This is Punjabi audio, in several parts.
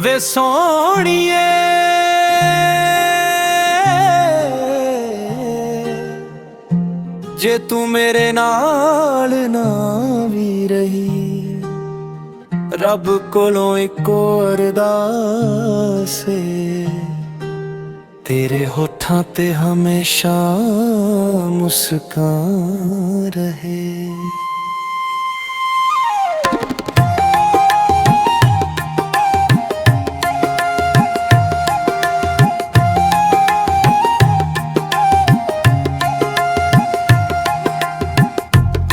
ਵੇ ਸੋਹਣੀਏ ਜੇ ਤੂੰ ਮੇਰੇ ਨਾਲ ਨਾ ਵੀ ਰਹੀ, ਰੱਬ ਕੋਲੋਂ ਇੱਕ ਅਰਦਾਸ ਏ, ਤੇਰੇ ਹੋਠਾਂ ਤੇ ਹਮੇਸ਼ਾ ਮੁਸਕਾਨ ਰਹੇ।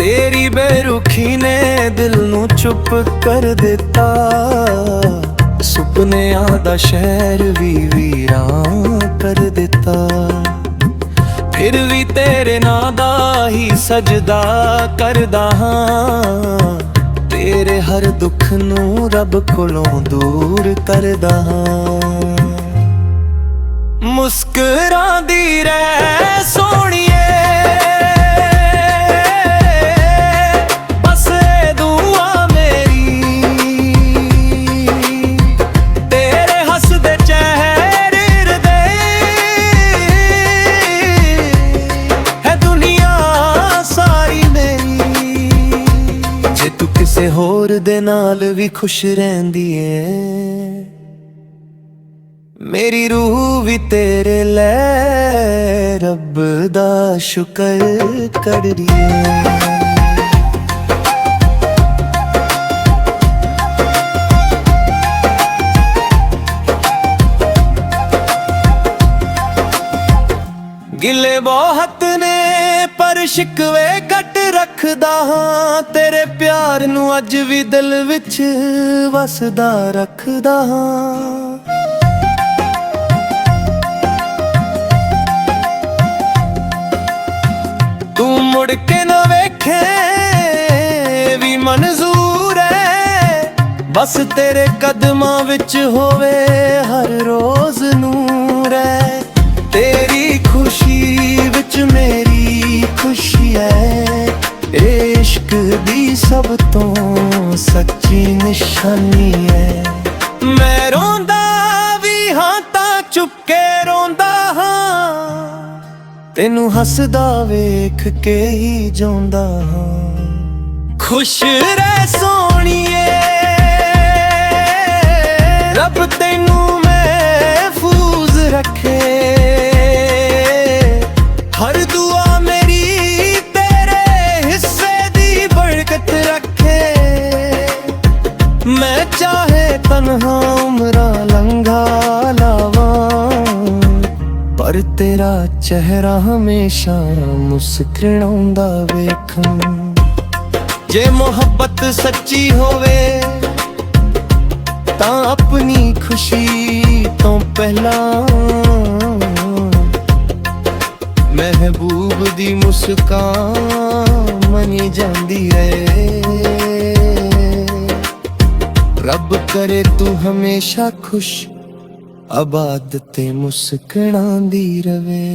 तेरी बेरुखी ने दिल नू चुप कर दिता, सुपनियां दा शहर भी वीरां कर दिता। फिर भी तेरे नां दा ही सजदा करदा हां, तेरे हर दुख नू रब कोलों दूर करदा हां। मुस्कुरांदी रह सोहणीए ਕਿਸੇ ਹੋਰ ਦੇ ਨਾਲ ਵੀ ਖੁਸ਼ ਰਹਿੰਦੀ ਏ, ਮੇਰੀ ਰੂਹ ਵੀ ਤੇਰੇ ਲੈ ਰੱਬ ਦਾ ਸ਼ੁਕਰ ਕਰਦੀ ਏ। ਗਿਲੇ ਬਹੁਤ ਨੇ ਪਰ ਸ਼ਿਕਵੇ ਘੱਟ ਰੱਖਦਾ ਹਾਂ, ਤੇਰੇ ਪਿਆਰ ਨੂੰ ਅੱਜ ਵੀ ਦਿਲ ਵਿੱਚ ਵਸਦਾ ਰੱਖਦਾ ਹਾਂ। ਤੂੰ ਮੁੜ ਕੇ ਨਾ ਵੇਖੇ ਵੀ ਮਨਜ਼ੂਰ ਹੈ, ਬਸ ਤੇਰੇ ਕਦਮਾਂ ਵਿੱਚ ਹੋਵੇ ਹਰ ਰੋਜ਼ ਨੂਰ ਹੈ। तेरी खुशी विच मेरी खुशी है, इश्क दी सब तो सच्ची निशानी है। मैं रोंदा भी हाँ तां चुप के रोंदा हाँ, तेनू हसदा वेख के ही जोंदा हाँ। खुश रह सोहणीए रब तेनू महफूज रखे, हर दुआ मेरी तेरे हिस्से दी बरकत रखे। मैं चाहे तन्हा उम्रा लंघा लावा, पर तेरा चेहरा हमेशा मुस्कुराउंदा वेखूं। जे मोहब्बत सच्ची होवे तां अपनी खुशी तो पहला महबूब दी मुस्कान मनी जांदी है। रब करे तू हमेशा खुश आबाद ते मुस्कुरांदी रवे।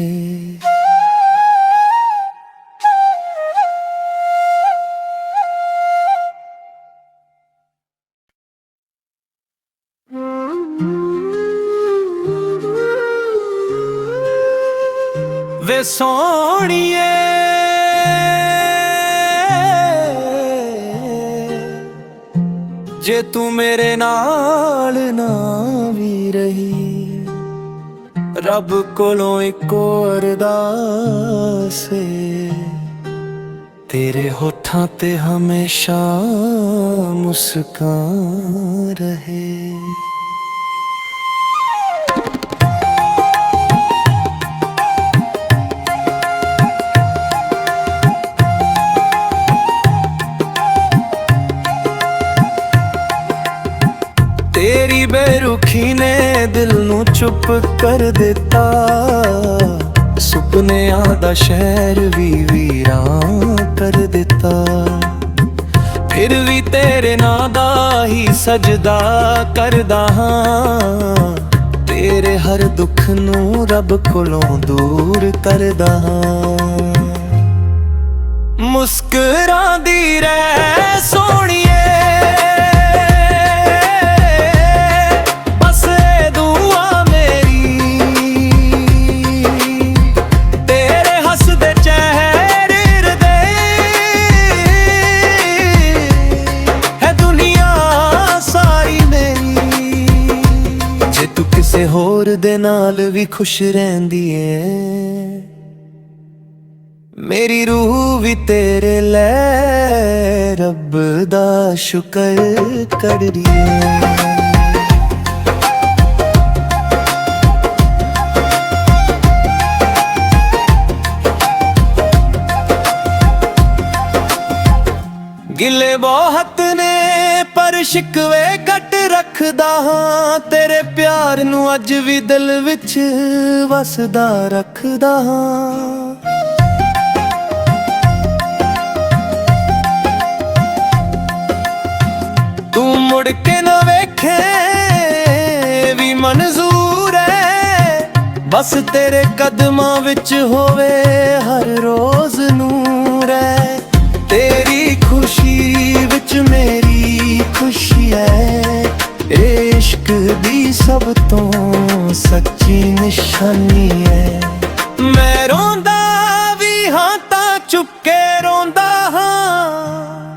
ਵੇ ਸੋਹਣੀਏ ਜੇ ਤੂੰ ਮੇਰੇ ਨਾਲ ਨਾ ਵੀ ਰਹੀ, ਰੱਬ ਕੋਲੋਂ ਇੱਕ ਅਰਦਾਸ ਏ, ਤੇਰੇ ਹੋਠਾਂ ਤੇ ਹਮੇਸ਼ਾ ਮੁਸਕਾਨ ਰਹੇ। तेरी बेरुखी ने दिल नू चुप कर दिता, सुपनियां दा शहर भी वीरां कर दिता। फिर भी तेरे नां दा ही सजदा करदा हां, तेरे हर दुख नू रब कोलों दूर करदा हां। मुस्कुरांदी रह सोहणीए ਦੇ ਨਾਲ ਵੀ ਖੁਸ਼ ਰਹਿੰਦੀ ਏ। ਮੇਰੀ ਰੂਹ ਵੀ ਤੇਰੇ ਲੈ ਰੱਬ ਦਾ ਸ਼ੁਕਰ ਕਰ ਰਹੀ ਏ। ਗਿਲੇ ਬਹੁਤ ਨੇ ਪਰ ਸ਼ਿਕਵੇ ਘੱਟ ਰੱਖਦਾ ਹਾਂ, ਤੇਰੇ ਪਿਆਰ ਨੂੰ ਅੱਜ ਵੀ ਦਿਲ ਵਿੱਚ ਵਸਦਾ ਰੱਖਦਾ ਹਾਂ। ਤੂੰ ਮੁੜ ਕੇ ਨਾ ਵੇਖੇ ਵੀ ਮਨਜ਼ੂਰ ਹੈ, ਬਸ ਤੇਰੇ ਕਦਮਾਂ ਵਿੱਚ ਹੋਵੇ ਹਰ ਰੋਜ਼ ਨੂਰ ਹੈ। ਤੇਰੀ ਖੁਸ਼ੀ ਵਿੱਚ ਮੇਰੀ ਖੁਸ਼ੀ ਹੈ, ਇਸ਼ਕ ਦੀ ਸਭ ਤੋਂ ਸੱਚੀ ਨਿਸ਼ਾਨੀ ਹੈ। ਮੈਂ ਰੋਂਦਾ ਵੀ ਹਾਂ ਤਾਂ ਚੁੱਪ ਕੇ ਰੋਂਦਾ ਹਾਂ,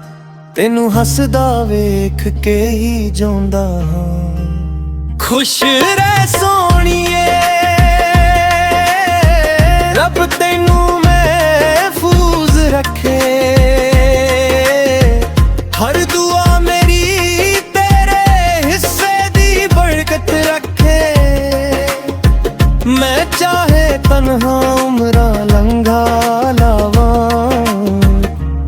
ਤੈਨੂੰ ਹੱਸਦਾ ਵੇਖ ਕੇ ਹੀ ਜਿਉਂਦਾ ਹਾਂ। ਖੁਸ਼ ਰਹਿ ਸੋਹਣੀਏ, ਰੱਬ ਤੈਨੂੰ ਮਹਿਫੂਜ਼ ਰੱਖੇ। ਹਰ ਦੁਆ ਮੇਰੀ ਤੇਰੇ ਹਿੱਸੇ ਦੀ ਬਰਕਤ ਰੱਖੇ। ਮੈਂ ਚਾਹੇ ਤਨਹਾ ਉਮਰਾਂ ਲੰਘਾ ਲਾਵਾਂ,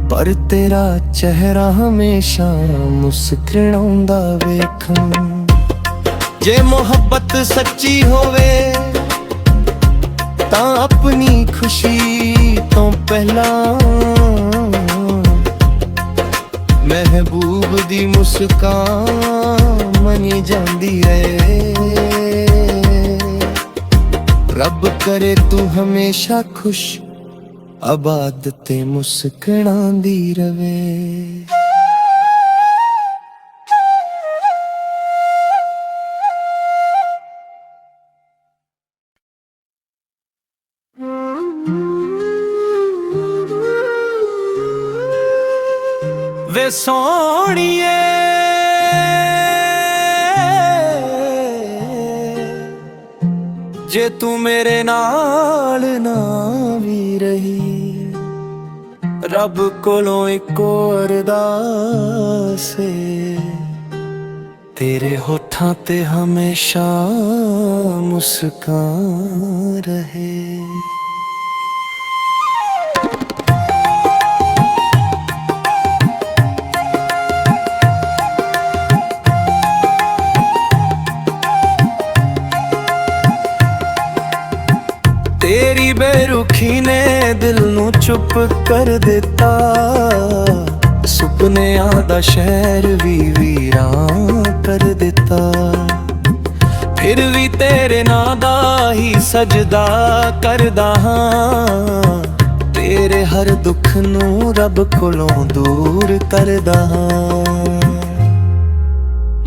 ਪਰ ਤੇਰਾ ਚਿਹਰਾ ਹਮੇਸ਼ਾ ਮੁਸਕਰਾਉਂਦਾ ਵੇਖਾਂ। ਜੇ ਮੁਹੱਬਤ ਸੱਚੀ ਹੋਵੇ ਤਾਂ ਆਪਣੀ ਖੁਸ਼ੀ ਤੋਂ ਪਹਿਲਾਂ ਮਹਿਬੂਬ ਦੀ ਮੁਸਕਾਨ ਮਨੀ ਜਾਂਦੀ ਹੈ। ਰੱਬ ਕਰੇ ਤੂੰ ਹਮੇਸ਼ਾ ਖੁਸ਼ ਆਬਾਦ ਤੇ ਮੁਸਕਰਾਂਦੀ ਰਵੇ। ਵੇ ਸੋਹਣੀਏ ਜੇ ਤੂੰ ਮੇਰੇ ਨਾਲ ਨਾ ਵੀ ਰਹੀ, ਰੱਬ ਕੋਲੋਂ ਇੱਕ ਅਰਦਾਸ ਏ, ਤੇਰੇ ਹੋਠਾਂ ਤੇ ਹਮੇਸ਼ਾ ਮੁਸਕਾਨ ਰਹੇ। ਤੇਰੀ ਬੇਰੁਖੀ ਨੇ ਦਿਲ ਨੂੰ ਚੁੱਪ ਕਰ ਦਿੱਤਾ, ਸੁਪਨਿਆਂ ਦਾ ਸ਼ਹਿਰ ਵੀ ਵੀਰਾਂ ਕਰ ਦਿੱਤਾ। ਫਿਰ ਵੀ ਤੇਰੇ ਨਾਂ ਦਾ ਹੀ ਸਜਦਾ ਕਰਦਾ ਹਾਂ, ਤੇਰੇ ਹਰ ਦੁੱਖ ਨੂੰ ਰੱਬ ਕੋਲੋਂ ਦੂਰ ਕਰਦਾ ਹਾਂ।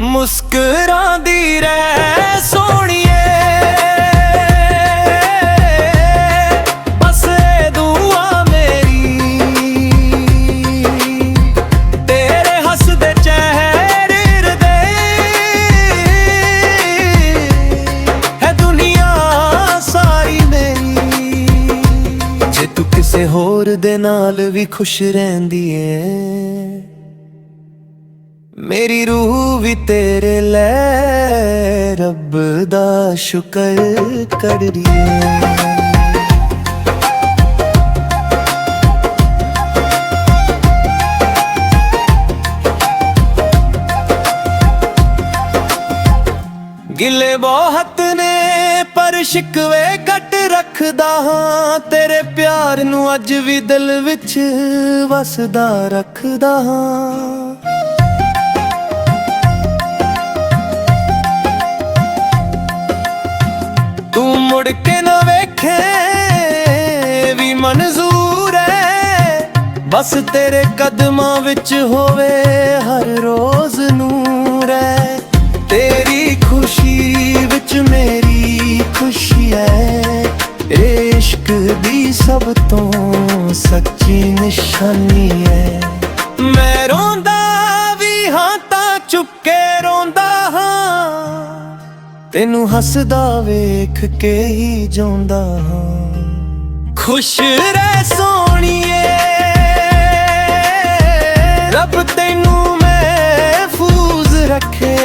ਮੁਸਕਰਾਂਦੀ ਰਹਿ ਸੋਹਣੀਏ, ਕਿਸੇ ਹੋਰ ਦੇ ਨਾਲ ਵੀ ਖੁਸ਼ ਰਹਿੰਦੀ ਏ। ਮੇਰੀ ਰੂਹ ਵੀ ਤੇਰੇ ਲੈ ਰੱਬ ਦਾ ਸ਼ੁਕਰ ਕਰ ਰਹੀ ਏ। ਗਿਲੇ ਬਹੁਤ ਨੇ ਪਰ ਸ਼ਿਕਵੇ ਘੱਟ ਰੱਖਦਾ ਹਾਂ, ਤੇਰੇ ਪਿਆਰ ਨੂੰ ਅੱਜ ਵੀ ਦਿਲ ਵਿੱਚ ਵਸਦਾ ਰੱਖਦਾ ਹਾਂ। ਤੂੰ ਮੁੜ ਕੇ ਨਾ ਵੇਖੇ ਵੀ ਮਨਜ਼ੂਰ ਹੈ, ਬਸ ਤੇਰੇ ਕਦਮਾਂ ਵਿੱਚ ਹੋਵੇ ਹਰ ਰੋਜ਼ ਨੂਰ ਹੈ। ਤੇਰੀ ਖੁਸ਼ੀ ਵਿੱਚ ਮੇਰੀ ਖੁਸ਼ੀ ਹੈ, ਇਸ਼ਕ ਦੀ ਸਭ ਤੋਂ ਸੱਚੀ ਨਿਸ਼ਾਨੀ ਹੈ। ਮੈਂ ਰੋਂਦਾ ਵੀ ਹਾਂ ਤਾਂ ਚੁੱਪ ਕੇ ਰੋਂਦਾ ਹਾਂ, ਤੈਨੂੰ ਹੱਸਦਾ ਵੇਖ ਕੇ ਹੀ ਜਿਉਂਦਾ ਹਾਂ। ਖੁਸ਼ ਰਹਿ ਸੋਹਣੀਏ, ਰੱਬ ਤੈਨੂੰ ਮਹਿਫੂਜ਼ ਰੱਖੇ।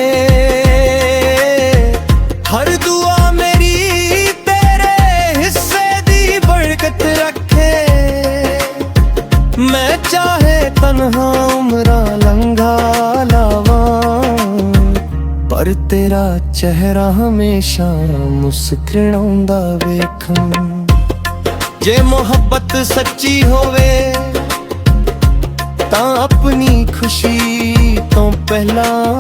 ਹਰ ਦੁਆ ਮੇਰੀ ਤੇਰੇ ਹਿੱਸੇ ਦੀ ਬਰਕਤ ਰੱਖੇ। ਮੈਂ ਚਾਹੇ ਤਨਹਾ ਉਮਰਾਂ ਲੰਘਾ ਲਾਵਾਂ, ਪਰ ਤੇਰਾ ਚਿਹਰਾ ਹਮੇਸ਼ਾ ਮੁਸਕਰਾਉਂਦਾ ਵੇਖਾਂ। ਜੇ ਮੁਹੱਬਤ ਸੱਚੀ ਹੋਵੇ ਤਾਂ ਆਪਣੀ ਖੁਸ਼ੀ ਤੋਂ ਪਹਿਲਾਂ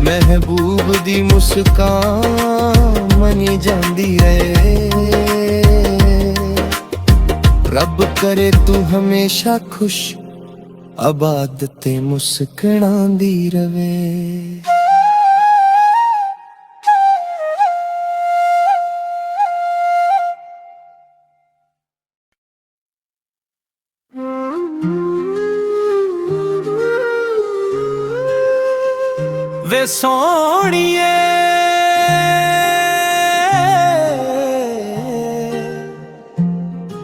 ਮਹਿਬੂਬ ਦੀ ਮੁਸਕਾਨ ਮਨੀ ਜਾਂਦੀ ਹੈ। ਰੱਬ ਕਰੇ ਤੂੰ ਹਮੇਸ਼ਾ ਖੁਸ਼ ਆਬਾਦ ਤੇ ਮੁਸਕਰਾਉਂਦੀ ਰਵੇ। ਵੇ ਸੋਹਣੀਏ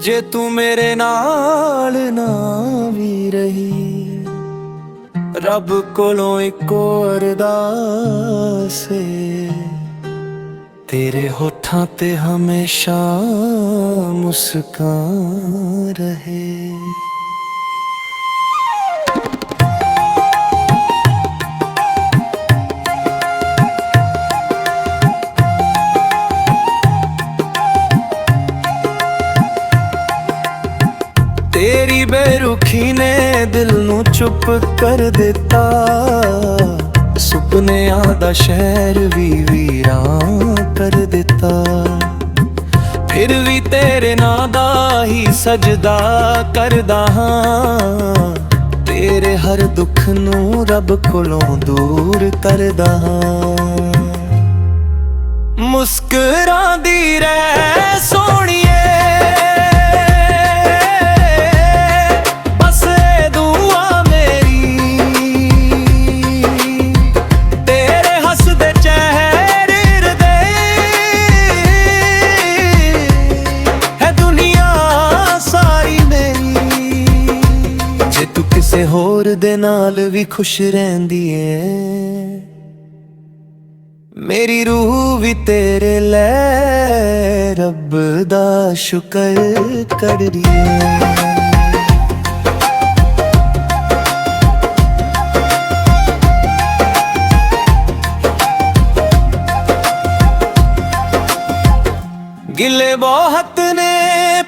ਜੇ ਤੂੰ ਮੇਰੇ ਨਾਲ ਨਾ ਵੀ ਰਹੀ, ਰੱਬ ਕੋਲੋਂ ਇੱਕੋ ਅਰਦਾਸ ਏ, ਤੇਰੇ ਹੋਠਾਂ ਤੇ ਹਮੇਸ਼ਾ ਮੁਸਕਾਨ ਰਹੇ। ਤੇਰੀ ਬੇਰੁਖੀ ਨੇ ਦਿਲ ਨੂੰ ਚੁੱਪ ਕਰ ਦਿੱਤਾ, ਸੁਪਨਿਆਂ ਦਾ ਸ਼ਹਿਰ ਵੀ ਵੀਰਾਂ ਕਰ ਦਿੱਤਾ। ਫਿਰ ਵੀ ਤੇਰੇ ਨਾਂ ਦਾ ਹੀ ਸਜਦਾ ਕਰਦਾ ਹਾਂ, ਤੇਰੇ ਹਰ ਦੁੱਖ ਨੂੰ ਰੱਬ ਕੋਲੋਂ ਦੂਰ ਕਰਦਾ ਹਾਂ। ਮੁਸਕਰਾਉਂਦੀ ਰਹਿ ਸੋਹਣੀਏ, ਕਿਸੇ ਹੋਰ ਦੇ ਨਾਲ ਵੀ ਖੁਸ਼ ਰਹਿੰਦੀ ਏ। ਮੇਰੀ ਰੂਹ ਵੀ ਤੇਰੇ ਲੈ ਰੱਬ ਦਾ ਸ਼ੁਕਰ ਕਰਦੀ ਏ। ਗਿਲੇ ਬਹੁਤ ਨੇ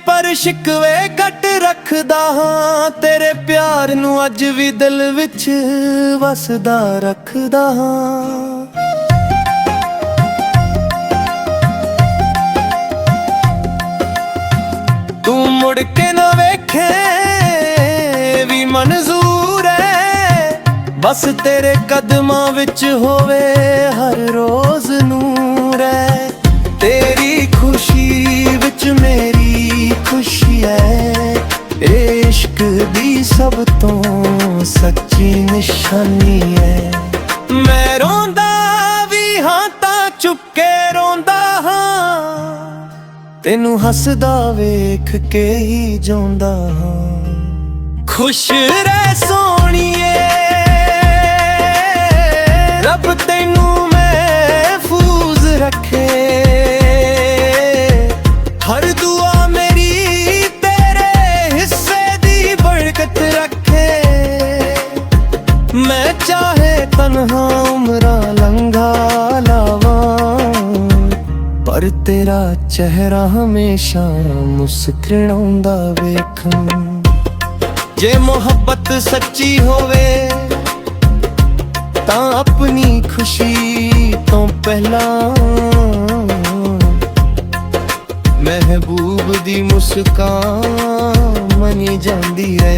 ਪਰ ਸ਼ਿਕਵੇ ਘੱਟ ਰੱਖਦਾ ਹਾਂ, ਤੇਰੇ ਪਿਆਰ ਨੂੰ ਅੱਜ ਵੀ ਦਿਲ ਵਿੱਚ ਵਸਦਾ ਰੱਖਦਾ ਹਾਂ। ਤੂੰ ਮੁੜ ਕੇ ਨਾ ਵੇਖੇ ਵੀ ਮਨਜ਼ੂਰ ਹੈ, ਬਸ ਤੇਰੇ ਕਦਮਾਂ ਵਿੱਚ ਹੋਵੇ ਹਰ ਰੋਜ਼ ਨੂਰ ਹੈ। ਤੇਰੀ ਖੁਸ਼ੀ ਵਿੱਚ ਮੇਰੀ ਖੁਸ਼ੀ ਹੈ, ਇਸ਼ਕ ਦੀ ਸਭ ਤੋਂ ਸੱਚੀ ਨਿਸ਼ਾਨੀ ਹੈ। ਮੈਂ ਰੋਂਦਾ ਵੀ ਹਾਂ ਤਾਂ ਚੁੱਪ ਕੇ ਰੋਂਦਾ ਹਾਂ, ਤੈਨੂੰ ਹੱਸਦਾ ਵੇਖ ਕੇ ਹੀ ਜਿਉਂਦਾ ਹਾਂ। ਖੁਸ਼ ਰਹਿ ਸੋਹਣੀਏ, ਰੱਬ ਤੈਨੂੰ ਮਹਿਫੂਜ਼ ਰੱਖੇ। ਹਰ ਦੁਆ ਮੇਰੀ ਤੇਰੇ ਹਿੱਸੇ ਦੀ ਬਰਕਤ ਰੱਖੇ। ਮੈਂ ਚਾਹੇ ਤਨਹਾ ਉਮਰਾਂ ਲੰਘਾ ਲਾਵਾਂ, ਪਰ ਤੇਰਾ ਚਿਹਰਾ ਹਮੇਸ਼ਾ ਮੁਸਕਰਾਉਂਦਾ ਵੇਖਾਂ। ਜੇ ਮੁਹੱਬਤ ਸੱਚੀ ਹੋਵੇ ਤਾਂ ਆਪਣੀ ਖੁਸ਼ੀ ਤੋਂ ਪਹਿਲਾਂ ਮਹਿਬੂਬ ਦੀ ਮੁਸਕਾਨ ਮਨੀ ਜਾਂਦੀ ਹੈ।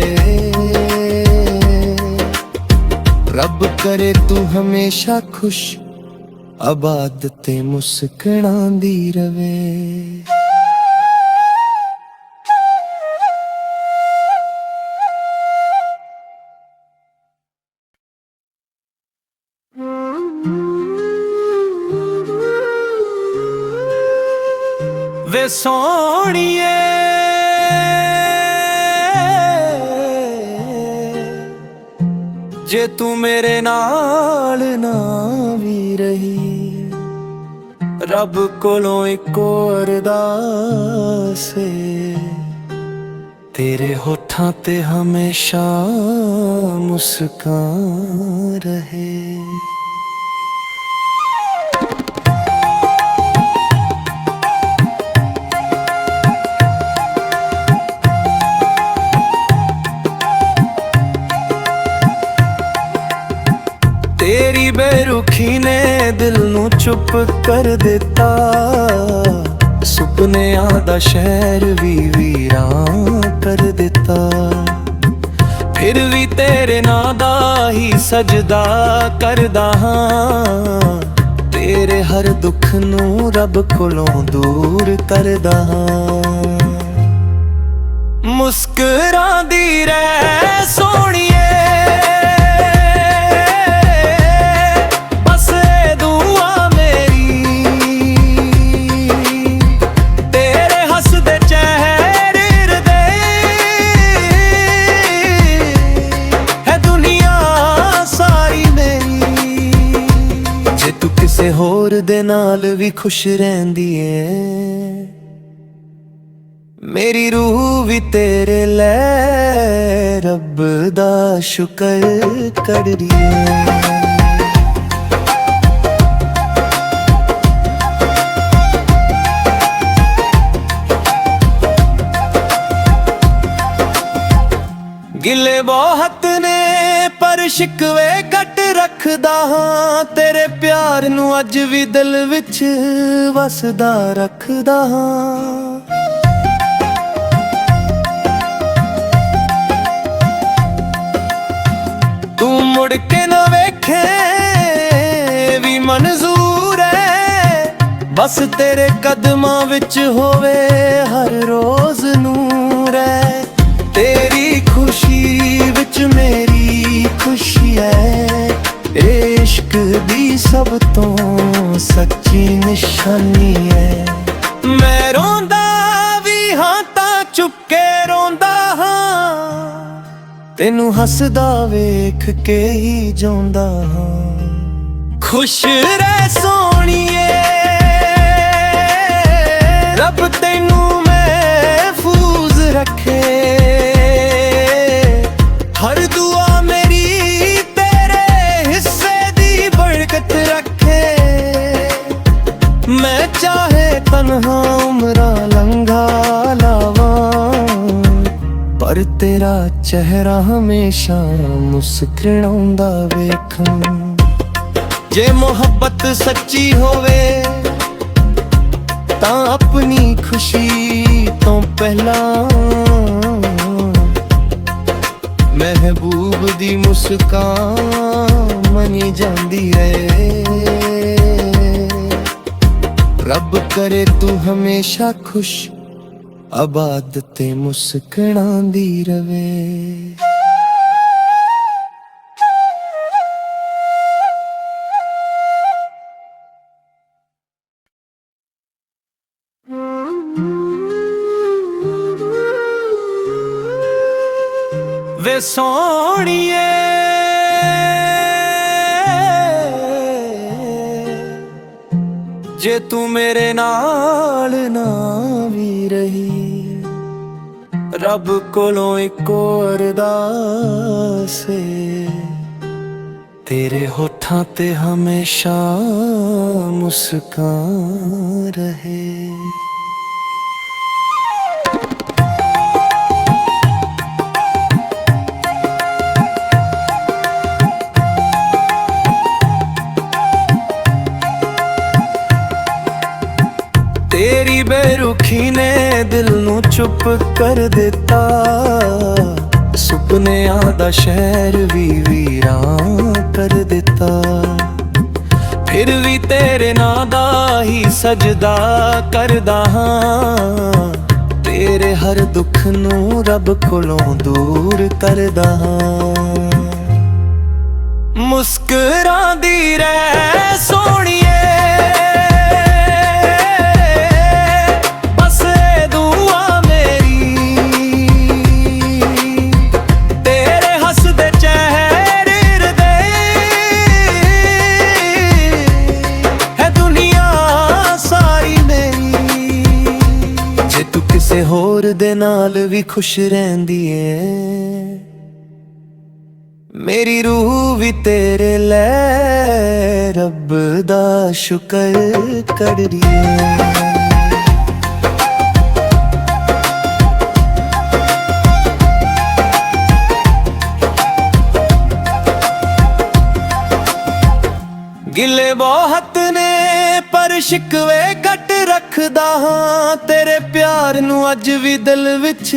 ਰੱਬ ਕਰੇ ਤੂੰ ਹਮੇਸ਼ਾ ਖੁਸ਼ ਆਬਾਦ ਤੇ ਮੁਸਕਰਾਉਂਦੀ ਰਵੇ। ਵੇ ਸੋਹਣੀਏ ਜੇ ਤੂੰ ਮੇਰੇ ਨਾਲ ਨਾ ਵੀ ਰਹੀ, ਰੱਬ ਕੋਲੋਂ ਇੱਕੋ ਅਰਦਾਸ ਏ, ਤੇਰੇ ਹੋਠਾਂ ਤੇ ਹਮੇਸ਼ਾ ਮੁਸਕਾਨ ਰਹੇ। तेरी बेरुखी ने दिल नू चुप कर दिता, सुपनियां दा शहर भी वीरां कर दिता। फिर भी तेरे नां दा ही सजदा करदा हां, तेरे हर दुख नू रब कोलों दूर करदा हां। मुस्कुरांदी रह सोहणीए ਕਿਸੇ ਹੋਰ ਦੇ ਨਾਲ ਵੀ ਖੁਸ਼ ਰਹਿੰਦੀ ਏ, ਮੇਰੀ ਰੂਹ ਵੀ ਤੇਰੇ ਲੈ ਰੱਬ ਦਾ ਸ਼ੁਕਰ ਕਰਦੀ ਏ। गिले बहुत ने पर शिकवे घट रखदा हां, तेरे प्यार नू अज भी दिल विच वसदा रखदा हां। तू मुड़ के ना वेखे भी मंजूर है, बस तेरे कदमां विच होवे हर रोज नूर है। तेरी खुशी विच मेरी खुशी है, इश्क दी सब तो सच्ची निशानी है। मैं रोंदा भी हां तां चुप के रोंदा हां, तेनू हसदा वेख के ही जोंदा हां। खुश रह सोहणीए रब तेनू महफूज रखे, हर दुआ मेरी तेरे हिस्से दी बरकत रखे। मैं चाहे तन्हा उम्रा लंघा लावा, पर तेरा चेहरा हमेशा मुस्कुराउंदा वेखूं। जे मोहब्बत सच्ची होवे तां अपनी खुशी तो पहला महबूब दी मुस्कान मनी जांदी है। रब करे तू हमेशा खुश आबाद ते मुस्कुरांदी रवे। वे सोहणीए जे तू मेरे नाल ना भी रही, रब कोलों इक्को अरदास ए, तेरे होठां ते हमेशा मुस्कान रहे। तेरी बेरुखी ने दिल नू चुप कर दिता, सुपनियां दा शहर भी वीरां कर दिता। फिर भी तेरे नां दा ही सजदा करदा हां, तेरे हर दुख नू रब कोलों दूर करदा हां। मुस्कुरांदी रह सोहणीए बस ਵੀ ਖੁਸ਼ ਰਹਿੰਦੀ ਏ। ਮੇਰੀ ਰੂਹ ਵੀ ਤੇਰੇ ਲੈ ਰੱਬ ਦਾ ਸ਼ੁਕਰ ਕਰਦੀ ਏ। ਗਿਲੇ ਬਹੁਤ ਨੇ ਪਰ ਸ਼ਿਕਵੇ ਘੱਟ ਰੱਖਦਾ ਹਾਂ, ਤੇਰੇ ਪਿਆਰ ਨੂੰ ਅੱਜ ਵੀ ਦਿਲ ਵਿੱਚ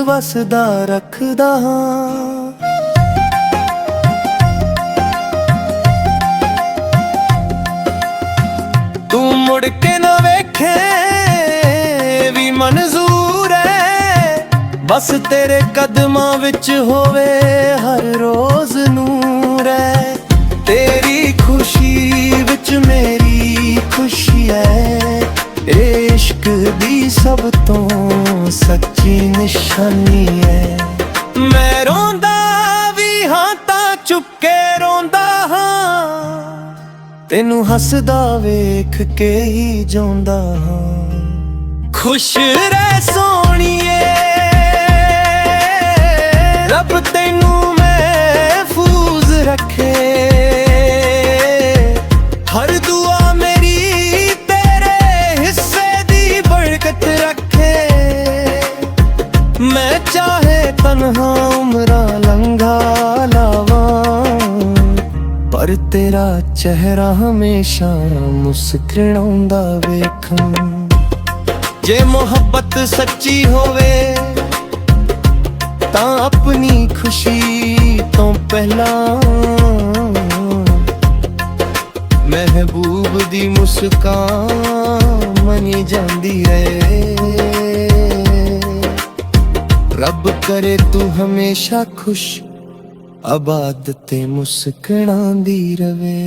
ਵਸਦਾ ਰੱਖਦਾ ਹਾਂ। ਤੂੰ ਮੁੜ ਕੇ ਨਾ ਵੇਖੇ ਵੀ ਮਨਜ਼ੂਰ ਹੈ, ਬਸ ਤੇਰੇ ਕਦਮਾਂ ਵਿੱਚ ਹੋਵੇ ਹਰ ਰੋਜ਼ ਨੂਰ ਹੈ। तेरी खुशी विच मेरी खुशी है, इश्क दी सब तो सच्ची निशानी है। मैं रोंदा भी हाँ तां चुप के रोंदा हाँ, तेनू हसदा वेख के ही जोंदा हाँ। खुश रह सोहणीए रब तेनू महफूज रखे, हर दुआ मेरी तेरे हिस्से दी बरकत रखे। मैं चाहे तन्हा उम्रा लंघा लावा, पर तेरा चेहरा हमेशा मुस्कुराउंदा वेखां। जे मोहब्बत सच्ची होवे तां अपनी खुशी तो पहला महबूब दी मुस्कान मनी जांदी है। रब करे तू हमेशा खुश आबाद ते मुस्कुरांदी रवे।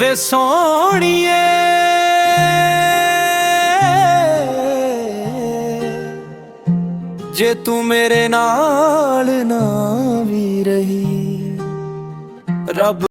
वे सोहणीए जे तू मेरे नाल ना भी रही, रब